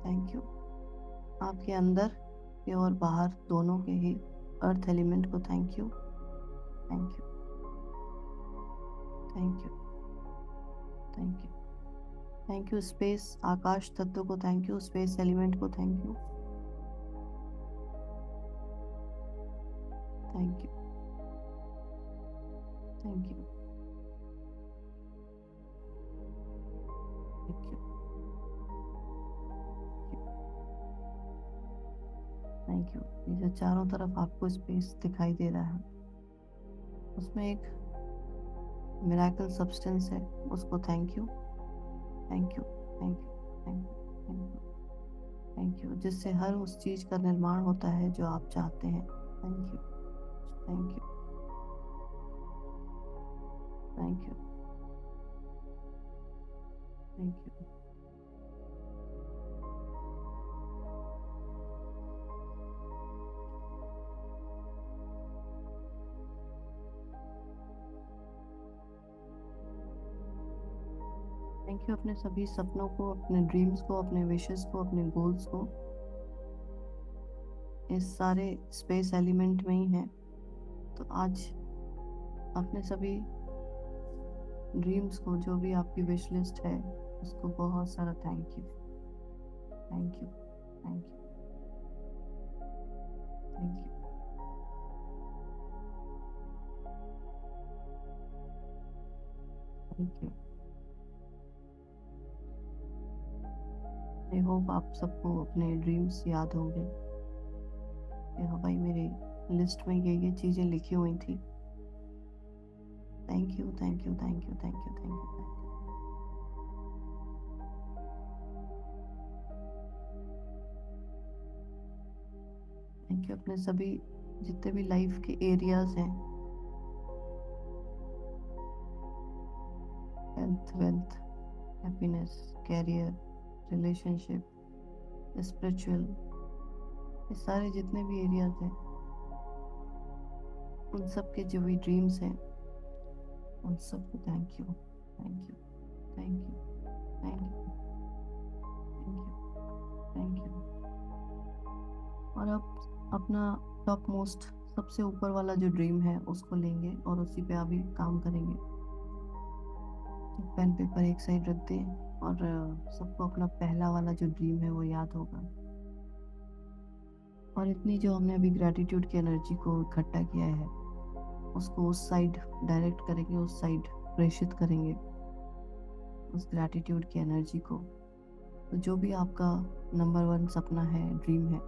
थैंक यू। आपके अंदर के और बाहर दोनों के ही अर्थ एलिमेंट को thank you, thank you, thank you, thank you, thank you. Space, आकाश तत्व को थैंक यू, स्पेस एलिमेंट को thank you, thank you, thank you, thank you, thank you. ये जो चारों तरफ आपको स्पेस दिखाई दे रहा है, उसमें एक मिराकल सब्सटेंस है, उसको thank you, thank you, thank you, thank you, thank you, thank you, जिससे हर उस चीज़ का निर्माण होता है जो आप चाहते हैं। Thank you, thank you, thank you, thank you. Thank you अपने सभी सपनों को, अपने ड्रीम्स को, अपने विशेस को, अपने गोल्स को इस सारे स्पेस एलिमेंट में ही है। तो आज अपने सभी ड्रीम्स को, जो भी आपकी विश लिस्ट है, उसको बहुत सारा thank you, thank you, thank you, thank you, thank you. I hope आप सबको अपने ड्रीम्स याद होंगे कि हाँ भाई, मेरी लिस्ट में ये चीज़ें लिखी हुई थी। Thank you, thank you, thank you, thank you, thank you, thank you. Thank you अपने सभी जितने भी लाइफ के एरियाज हैं, health, wealth, happiness, career, relationship, spiritual, ये सारे जितने भी एरियाज हैं, उन सब के जो भी ड्रीम्स हैं, उन सबको thank you, thank you, thank you, thank you, thank you, thank you. और अब अपना टॉप मोस्ट सबसे ऊपर वाला जो ड्रीम है उसको लेंगे और उसी पे अभी काम करेंगे। तो पेन पेपर एक साइड रख दें और सबको अपना पहला वाला जो ड्रीम है वो याद होगा। और इतनी जो हमने अभी ग्रैटिट्यूड की एनर्जी को इकट्ठा किया है उसको उस साइड डायरेक्ट करेंगे, उस साइड प्रेषित करेंगे उस ग्रैटिट्यूड की एनर्जी को। तो जो भी आपका नंबर 1 सपना है, ड्रीम है,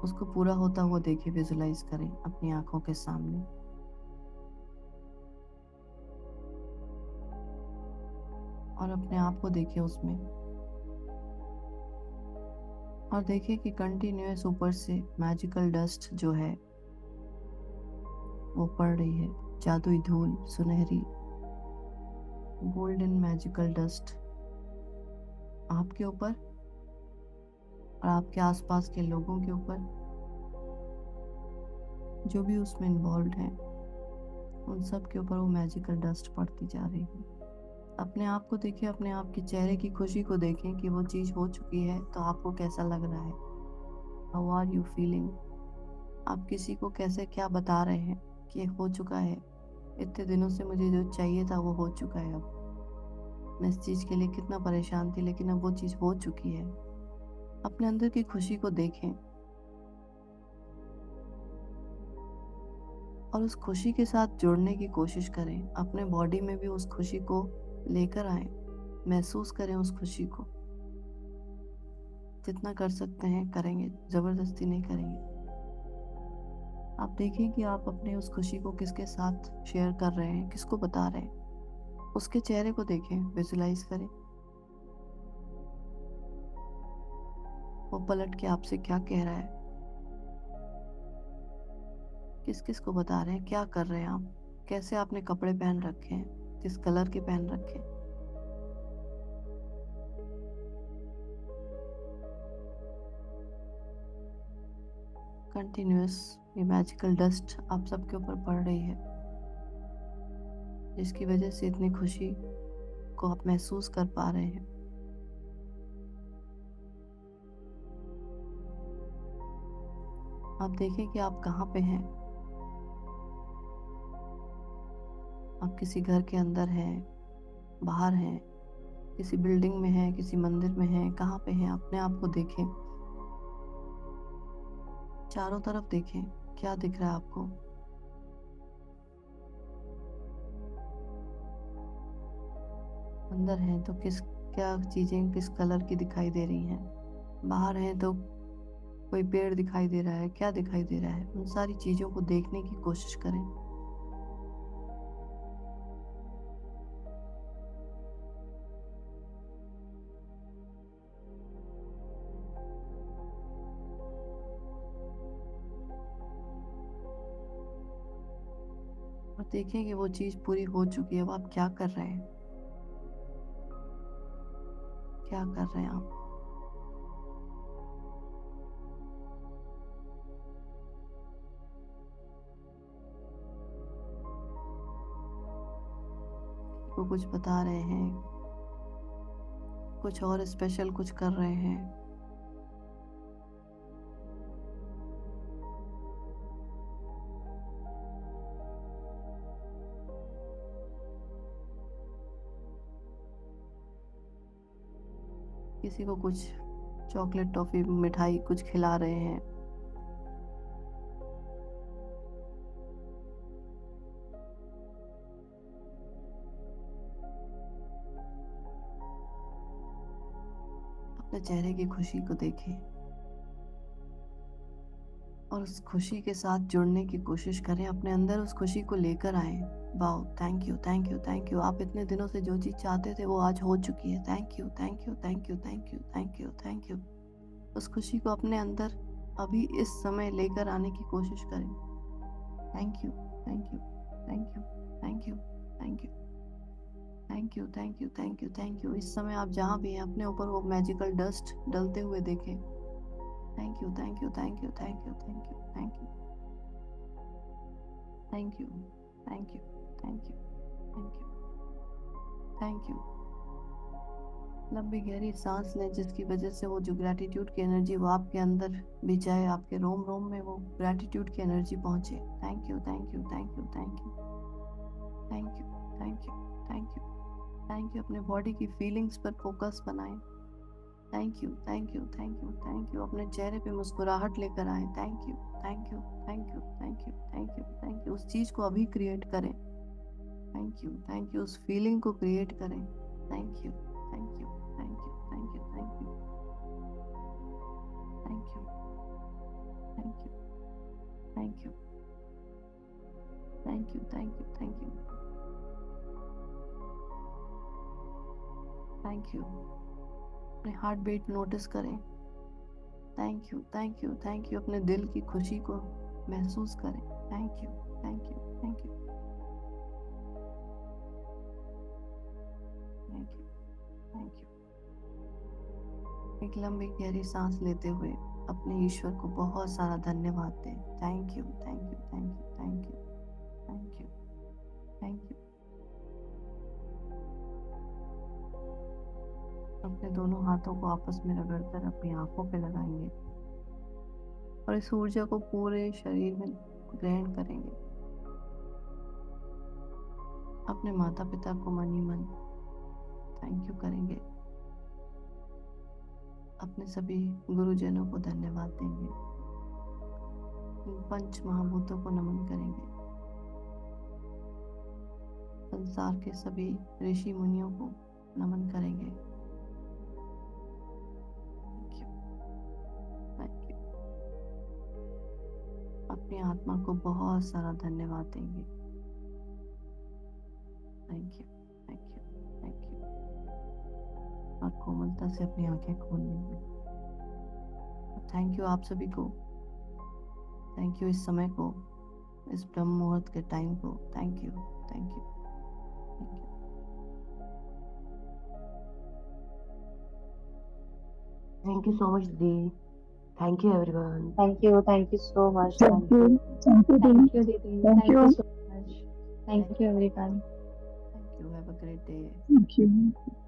उसको पूरा होता हुआ देखिए, विजुलाइज करें अपनी आंखों के सामने। और अपने आप को देखिए उसमें, और देखिए कि कंटिन्यूअस ऊपर से मैजिकल डस्ट जो है वो पड़ रही है, जादुई धूल, सुनहरी गोल्डन मैजिकल डस्ट आपके ऊपर और आपके आसपास के लोगों के ऊपर, जो भी उसमें इन्वॉल्व है उन सब के ऊपर वो मैजिकल डस्ट पड़ती जा रही है। अपने आप को देखिए, अपने आप के चेहरे की खुशी को देखें कि वो चीज़ हो चुकी है तो आपको कैसा लग रहा है। How are you feeling? आप किसी को कैसे क्या बता रहे हैं कि हो चुका है, इतने दिनों से मुझे जो चाहिए था वो हो चुका है। अब मैं इस चीज़ के लिए कितना परेशान थी लेकिन अब वो चीज़ हो चुकी है। अपने अंदर की खुशी को देखें और उस खुशी के साथ जुड़ने की कोशिश करें। अपने बॉडी में भी उस खुशी को लेकर आए, महसूस करें उस खुशी को। जितना कर सकते हैं करेंगे, ज़बरदस्ती नहीं करेंगे। आप देखें कि आप अपने उस खुशी को किसके साथ शेयर कर रहे हैं, किसको बता रहे हैं। उसके चेहरे को देखें, विजुलाइज करें वो पलट के आपसे क्या कह रहा है, किस किस को बता रहे हैं, क्या कर रहे हैं आप, कैसे आपने कपड़े पहन रखे हैं, किस कलर के पहन रखे हैं। कंटिन्यूअस ये मैजिकल डस्ट आप सबके ऊपर पड़ रही है, जिसकी वजह से इतनी खुशी को आप महसूस कर पा रहे हैं। आप देखें कि आप कहाँ पे हैं। आप किसी घर के अंदर हैं, बाहर हैं, किसी बिल्डिंग में हैं, किसी मंदिर में हैं, कहाँ पे हैं। अपने आप को देखें, चारों तरफ देखें, क्या दिख रहा है आपको। अंदर हैं तो किस क्या चीजें किस कलर की दिखाई दे रही हैं। बाहर हैं तो कोई पेड़ दिखाई दे रहा है, क्या दिखाई दे रहा है। उन सारी चीजों को देखने की कोशिश करें। और देखें कि वो चीज पूरी हो चुकी है। अब आप क्या कर रहे हैं, क्या कर रहे हैं आप। वो कुछ बता रहे हैं, कुछ और स्पेशल कुछ कर रहे हैं। किसी को कुछ चॉकलेट, टॉफी, मिठाई कुछ खिला रहे हैं। अपने चेहरे की खुशी को देखें और उस खुशी के साथ जुड़ने की कोशिश करें। अपने अंदर उस खुशी को लेकर आए। Wow, thank you, thank you, thank you. आप इतने दिनों से जो चीज़ चाहते थे वो आज हो चुकी है। Thank you, thank you, thank you, thank you, thank you, thank you. उस खुशी को अपने अंदर अभी इस समय लेकर आने की कोशिश करें। Thank you, thank you, thank you, thank you, thank you, thank you, thank you, thank you, thank you. इस समय आप जहाँ भी हैं अपने ऊपर वो मैजिकल डस्ट डलते हुए देखें। Thank you, thank you, thank you, thank you, thank you, thank you, thank you, thank you, thank you, thank you, thank you. लंबी गहरी सांस लें, जिसकी वजह से वो जो ग्रैटिट्यूड की एनर्जी वो आपके अंदर भी जाए, आपके रोम रोम में वो ग्रैटिट्यूड की एनर्जी पहुंचे। Thank you, thank you, thank you, thank you, thank you, thank you, thank you, thank you. अपने बॉडी की फीलिंग्स पर फोकस बनाएं। Thank you, thank you, thank you, thank you. अपने चेहरे पे मुस्कुराहट लेकर आए। Thank you, thank you, thank you, thank you, thank you, thank you. उस चीज को अभी क्रिएट करें। Thank you, thank you. उस फीलिंग को क्रिएट करें। Thank you, thank you, thank you, thank you, thank you, thank you, thank you, thank you, thank you, thank you, thank you, thank you. अपने हार्ट बीट नोटिस करें। Thank you, thank you, thank you. अपने दिल की खुशी को महसूस करें। Thank you, thank you, thank you, thank you, thank you. एक लंबी गहरी सांस लेते हुए अपने ईश्वर को बहुत सारा धन्यवाद दें। Thank you, thank you, thank you, thank you, thank you, thank you. अपने दोनों हाथों को आपस में रगड़कर अपनी आंखों पे लगाएंगे और इस ऊर्जा को पूरे शरीर में ग्रहण करेंगे। अपने माता पिता को मन ही मन थैंक यू करेंगे। अपने सभी गुरुजनों को धन्यवाद देंगे। इन पंच महाभूतों को नमन करेंगे। संसार के सभी ऋषि मुनियों को नमन करेंगे। Thank you, thank you. अपनी आत्मा को बहुत सारा धन्यवाद देंगे। Thank you, thank you, thank you. और कोमलता से अपनी आंखें खोल लेंगे। थैंक यू आप सभी को। थैंक यू इस समय को, इस ब्रह्म मुहूर्त के टाइम को। Thank you, thank you, thank you. Thank you so much, Dee. Thank you, everyone. Thank you so much. Thank you. Thank you, Thank team. you, Didi. Thank Thank you you. so much. Thank you, everyone. Thank you. Have a great day. Thank you.